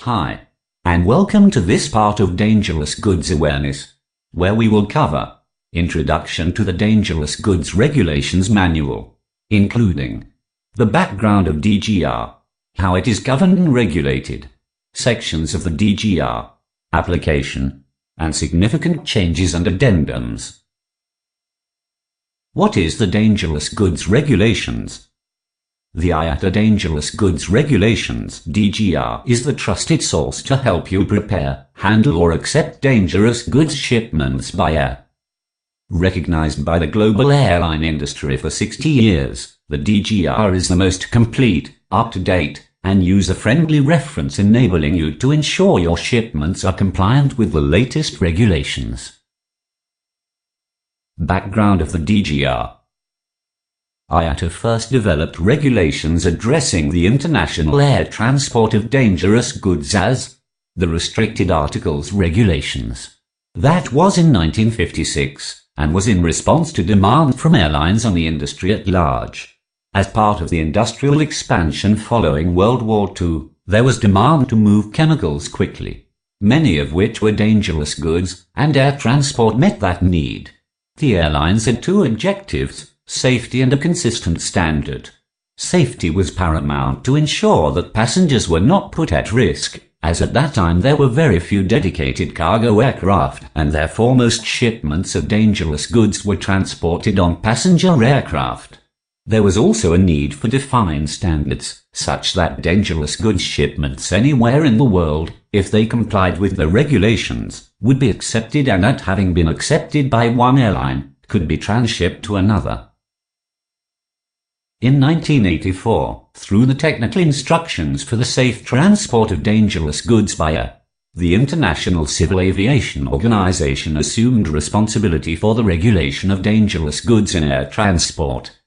Hi, and welcome to this part of Dangerous Goods Awareness, where we will cover Introduction to the Dangerous Goods Regulations Manual, including the background of DGR, how it is governed and regulated, sections of the DGR, application, and significant changes and addendums. What is the Dangerous Goods Regulations? The IATA Dangerous Goods Regulations (DGR) is the trusted source to help you prepare, handle or accept dangerous goods shipments by air. Recognized by the global airline industry for 60 years, the DGR is the most complete, up-to-date, and user-friendly reference enabling you to ensure your shipments are compliant with the latest regulations. Background of the DGR. IATA first developed regulations addressing the international air transport of dangerous goods as the Restricted Articles Regulations. That was in 1956, and was in response to demand from airlines and the industry at large. As part of the industrial expansion following World War II, there was demand to move chemicals quickly, many of which were dangerous goods, and air transport met that need. The airlines had two objectives: safety and a consistent standard. Safety was paramount to ensure that passengers were not put at risk, as at that time there were very few dedicated cargo aircraft, and therefore most shipments of dangerous goods were transported on passenger aircraft. There was also a need for defined standards, such that dangerous goods shipments anywhere in the world, if they complied with the regulations, would be accepted and that having been accepted by one airline, could be transshipped to another. In 1984, through the Technical Instructions for the Safe Transport of Dangerous Goods by Air, the International Civil Aviation Organization assumed responsibility for the regulation of dangerous goods in air transport.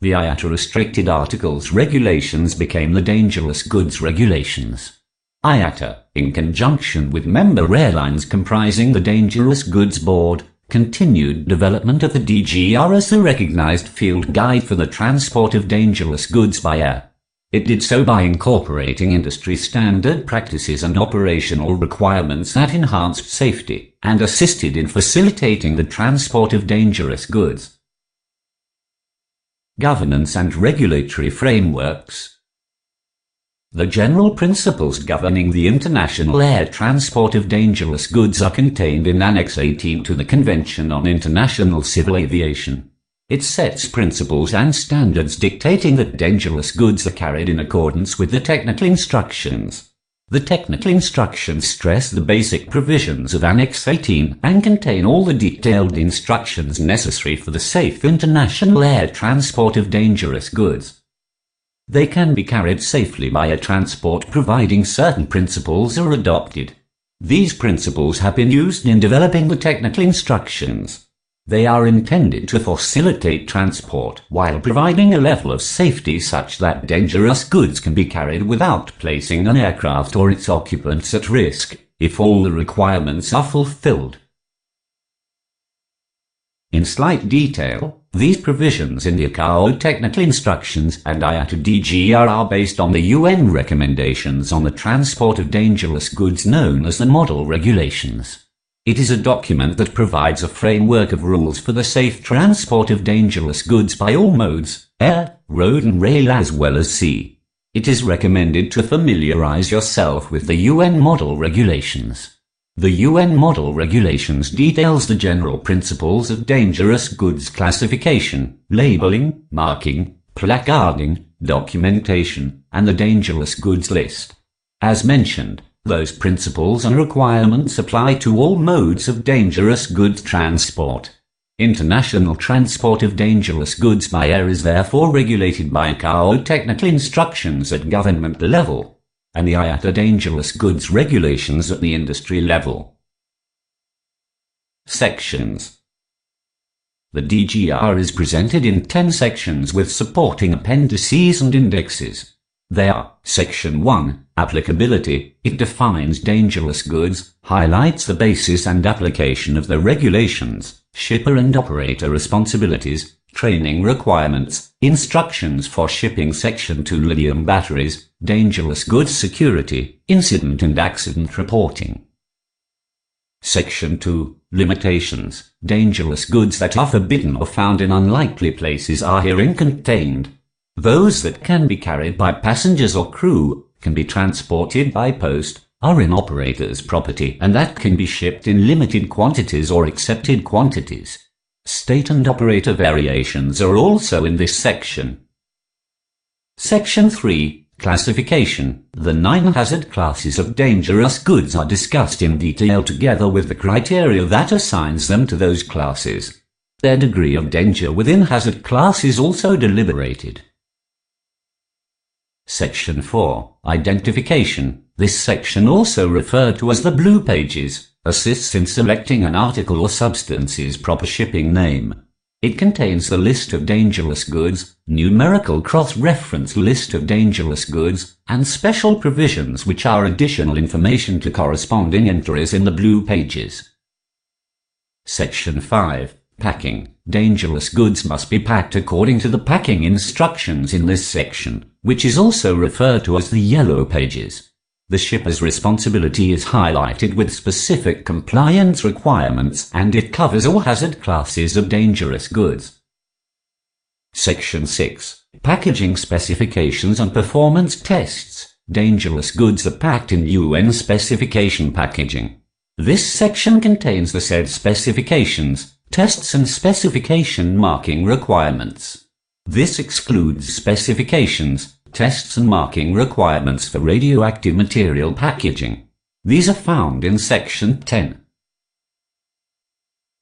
The IATA Restricted Articles Regulations became the Dangerous Goods Regulations. IATA, in conjunction with member airlines comprising the Dangerous Goods Board, continued development of the DGR as the recognized field guide for the transport of dangerous goods by air. It did so by incorporating industry standard practices and operational requirements that enhanced safety and assisted in facilitating the transport of dangerous goods. Governance and regulatory frameworks. The general principles governing the international air transport of dangerous goods are contained in Annex 18 to the Convention on International Civil Aviation. It sets principles and standards dictating that dangerous goods are carried in accordance with the technical instructions. The technical instructions stress the basic provisions of Annex 18 and contain all the detailed instructions necessary for the safe international air transport of dangerous goods. They can be carried safely by air transport providing certain principles are adopted. These principles have been used in developing the technical instructions. They are intended to facilitate transport while providing a level of safety such that dangerous goods can be carried without placing an aircraft or its occupants at risk, if all the requirements are fulfilled. In slight detail, these provisions in the ICAO Technical Instructions and IATA DGR are based on the UN recommendations on the transport of dangerous goods known as the Model Regulations. It is a document that provides a framework of rules for the safe transport of dangerous goods by all modes, air, road and rail as well as sea. It is recommended to familiarize yourself with the UN Model Regulations. The UN Model Regulations details the general principles of dangerous goods classification, labeling, marking, placarding, documentation, and the dangerous goods list. As mentioned, those principles and requirements apply to all modes of dangerous goods transport. International transport of dangerous goods by air is therefore regulated by ICAO technical instructions at government level, and the IATA Dangerous Goods Regulations at the industry level. Sections. The DGR is presented in 10 sections with supporting appendices and indexes. They are: Section 1, Applicability. It defines dangerous goods, highlights the basis and application of the regulations, shipper and operator responsibilities, training requirements, instructions for shipping. Section 2, lithium batteries, dangerous goods security, incident and accident reporting. Section 2, limitations, dangerous goods that are forbidden or found in unlikely places are herein contained. Those that can be carried by passengers or crew, can be transported by post, are in operator's property, and that can be shipped in limited quantities or accepted quantities. State and operator variations are also in this section. Section 3, classification. The 9 hazard classes of dangerous goods are discussed in detail together with the criteria that assigns them to those classes. Their degree of danger within hazard class is also deliberated. Section 4, identification. This section, also referred to as the blue pages, assists in selecting an article or substance's proper shipping name. It contains the list of dangerous goods, numerical cross-reference list of dangerous goods, and special provisions which are additional information to corresponding entries in the blue pages. Section 5, packing. Dangerous goods must be packed according to the packing instructions in this section, which is also referred to as the yellow pages. The shipper's responsibility is highlighted with specific compliance requirements, and it covers all hazard classes of dangerous goods. Section 6, packaging specifications and performance tests. Dangerous goods are packed in UN specification packaging. This section contains the said specifications, tests and specification marking requirements. This excludes specifications, tests and marking requirements for radioactive material packaging. These are found in Section 10.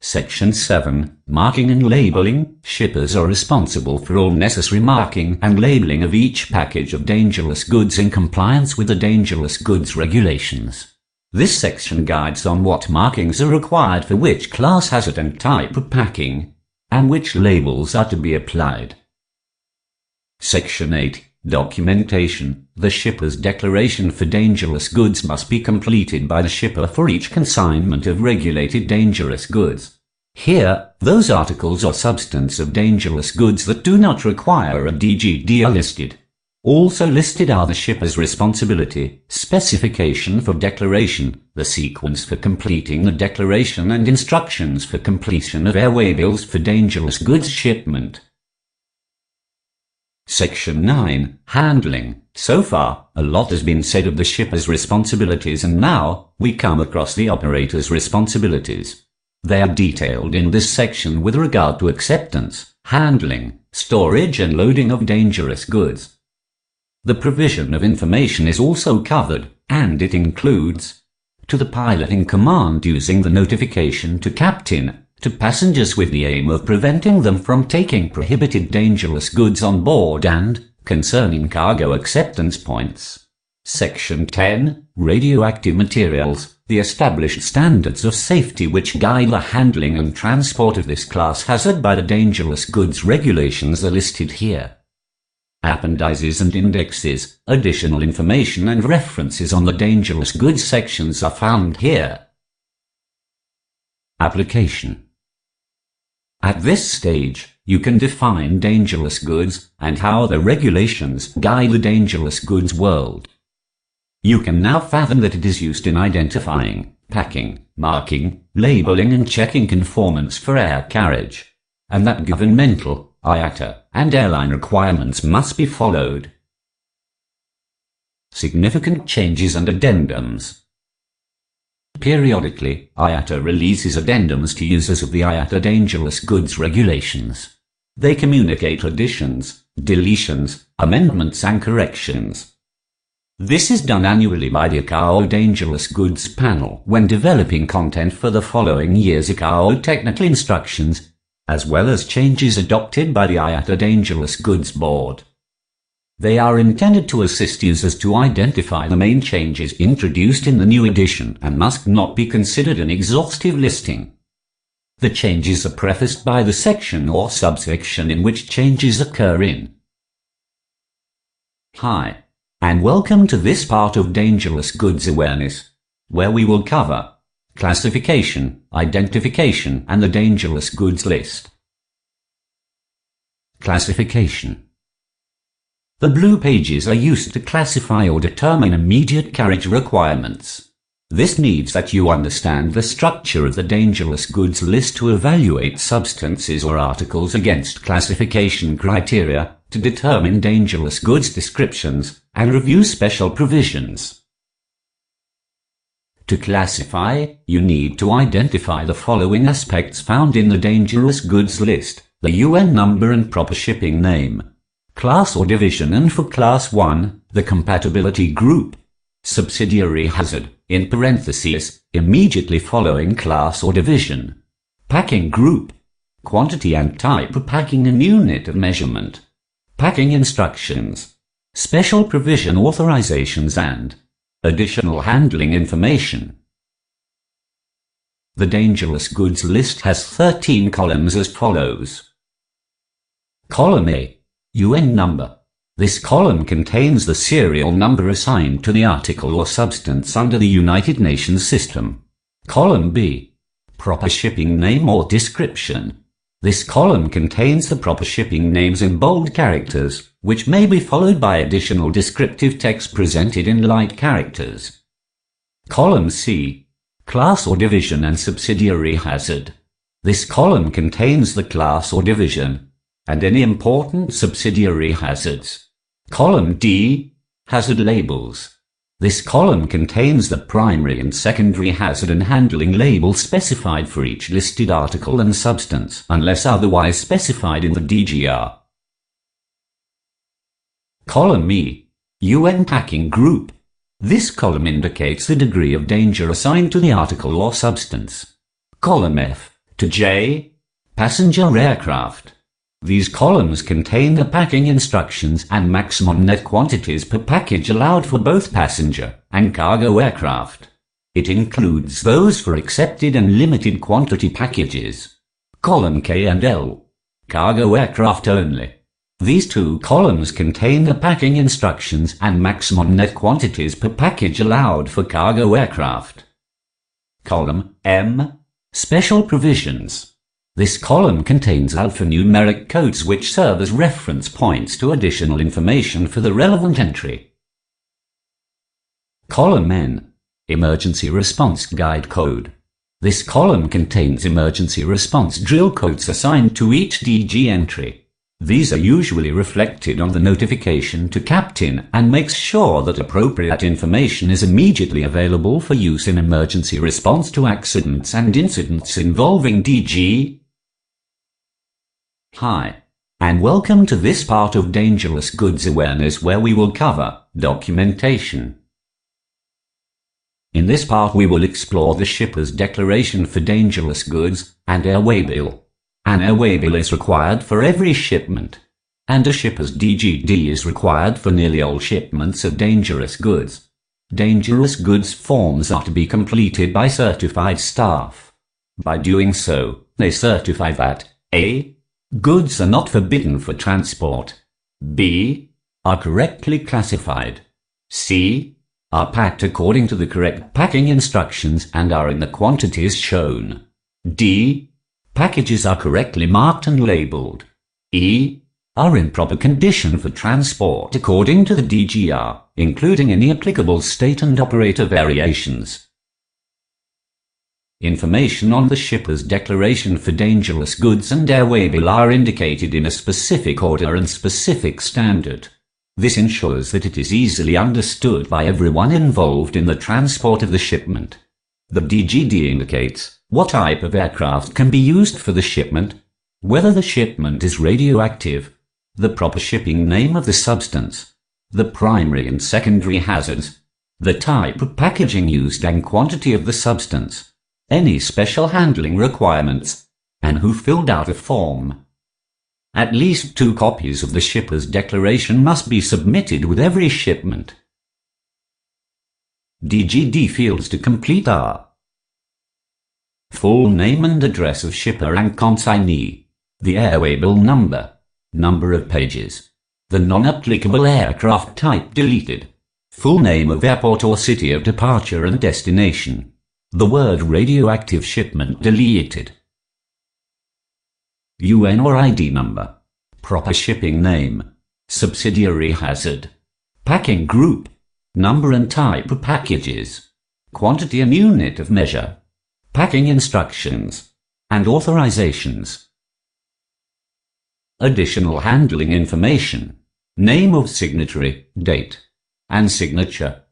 Section 7, marking and labeling. Shippers are responsible for all necessary marking and labeling of each package of dangerous goods in compliance with the dangerous goods regulations. This section guides on what markings are required for which class hazard and type of packing, and which labels are to be applied. Section 8, documentation. The shipper's declaration for dangerous goods must be completed by the shipper for each consignment of regulated dangerous goods. Here, those articles or substance of dangerous goods that do not require a DGR are listed. Also listed are the shipper's responsibility, specification for declaration, the sequence for completing the declaration, and instructions for completion of waybills for dangerous goods shipment. Section 9, handling. So far, a lot has been said of the shipper's responsibilities, and now we come across the operator's responsibilities. They are detailed in this section with regard to acceptance, handling, storage and loading of dangerous goods. The provision of information is also covered, and it includes to the pilot in command using the notification to captain, to passengers with the aim of preventing them from taking prohibited dangerous goods on board, and concerning cargo acceptance points. Section 10, radioactive materials. The established standards of safety which guide the handling and transport of this class hazard by the dangerous goods regulations are listed here. Appendices and indexes, additional information and references on the dangerous goods sections are found here. Application. At this stage, you can define dangerous goods and how the regulations guide the dangerous goods world. You can now fathom that it is used in identifying, packing, marking, labeling and checking conformance for air carriage, and that governmental, IATA, and airline requirements must be followed. Significant changes and addendums. Periodically, IATA releases addendums to users of the IATA Dangerous Goods Regulations. They communicate additions, deletions, amendments and corrections. This is done annually by the ICAO Dangerous Goods Panel when developing content for the following year's ICAO Technical Instructions, as well as changes adopted by the IATA Dangerous Goods Board. They are intended to assist users to identify the main changes introduced in the new edition and must not be considered an exhaustive listing. The changes are prefaced by the section or subsection in which changes occur in. Hi, and welcome to this part of Dangerous Goods Awareness, where we will cover classification, identification, and the dangerous goods list. Classification. The blue pages are used to classify or determine immediate carriage requirements. This needs that you understand the structure of the dangerous goods list to evaluate substances or articles against classification criteria, to determine dangerous goods descriptions, and review special provisions. To classify, you need to identify the following aspects found in the dangerous goods list: the UN number and proper shipping name, class or division, and for class 1, the compatibility group, subsidiary hazard, in parentheses, immediately following class or division, packing group, quantity and type of packing and unit of measurement, packing instructions, special provision authorizations, and additional handling information. The dangerous goods list has 13 columns as follows. Column A, UN number. This column contains the serial number assigned to the article or substance under the United Nations system. Column B, proper shipping name or description. This column contains the proper shipping names in bold characters, which may be followed by additional descriptive text presented in light characters. Column C, class or division and subsidiary hazard. This column contains the class or division, and any important subsidiary hazards. Column D, hazard labels. This column contains the primary and secondary hazard and handling label specified for each listed article and substance, unless otherwise specified in the DGR. Column E, UN packing group. This column indicates the degree of danger assigned to the article or substance. Column F to J, passenger aircraft. These columns contain the packing instructions and maximum net quantities per package allowed for both passenger and cargo aircraft. It includes those for accepted and limited quantity packages. Column K and L, cargo aircraft only. These two columns contain the packing instructions and maximum net quantities per package allowed for cargo aircraft. Column M, special provisions. This column contains alphanumeric codes which serve as reference points to additional information for the relevant entry. Column N, emergency response guide code. This column contains emergency response drill codes assigned to each DG entry. These are usually reflected on the notification to captain and makes sure that appropriate information is immediately available for use in emergency response to accidents and incidents involving DG. Hi, and welcome to this part of Dangerous Goods Awareness where we will cover documentation. In this part we will explore the shipper's declaration for dangerous goods and a waybill. An waybill is required for every shipment, and a shipper's DGD is required for nearly all shipments of dangerous goods. Dangerous goods forms are to be completed by certified staff. By doing so, they certify that A. Goods are not forbidden for transport. B. Are correctly classified. C. Are packed according to the correct packing instructions and are in the quantities shown. D. Packages are correctly marked and labeled. E. Are in proper condition for transport according to the DGR, including any applicable state and operator variations. Information on the shipper's declaration for dangerous goods and waybill are indicated in a specific order and specific standard. This ensures that it is easily understood by everyone involved in the transport of the shipment. The DGD indicates what type of aircraft can be used for the shipment, whether the shipment is radioactive, the proper shipping name of the substance, the primary and secondary hazards, the type of packaging used and quantity of the substance, any special handling requirements, and who filled out a form. At least 2 copies of the shipper's declaration must be submitted with every shipment. DGD fields to complete are: full name and address of shipper and consignee, the waybill number, number of pages, the non-applicable aircraft type deleted, full name of airport or city of departure and destination, the word radioactive shipment deleted, UN or ID number, proper shipping name, subsidiary hazard, packing group, number and type of packages, quantity and unit of measure, packing instructions, and authorizations. Additional handling information, name of signatory, date, and signature.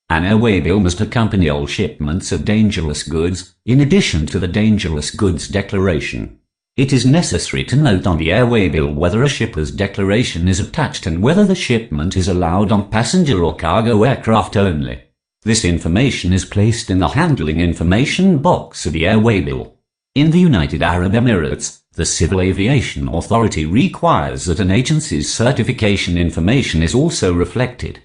An air waybill must accompany all shipments of dangerous goods, in addition to the dangerous goods declaration. It is necessary to note on the air waybill whether a shipper's declaration is attached and whether the shipment is allowed on passenger or cargo aircraft only. This information is placed in the handling information box of the air waybill. In the United Arab Emirates, the Civil Aviation Authority requires that an agency's certification information is also reflected.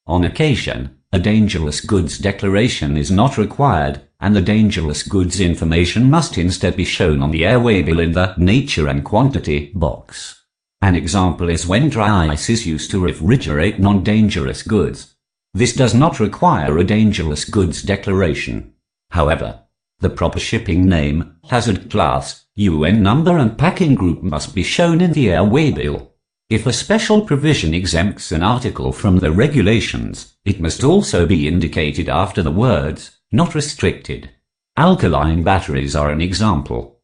On occasion, a dangerous goods declaration is not required, and the dangerous goods information must instead be shown on the air waybill in the nature and quantity box. An example is when dry ice is used to refrigerate non-dangerous goods. This does not require a dangerous goods declaration. However, the proper shipping name, hazard class, UN number and packing group must be shown in the air waybill. If a special provision exempts an article from the regulations, it must also be indicated after the words, "not restricted." Alkaline batteries are an example.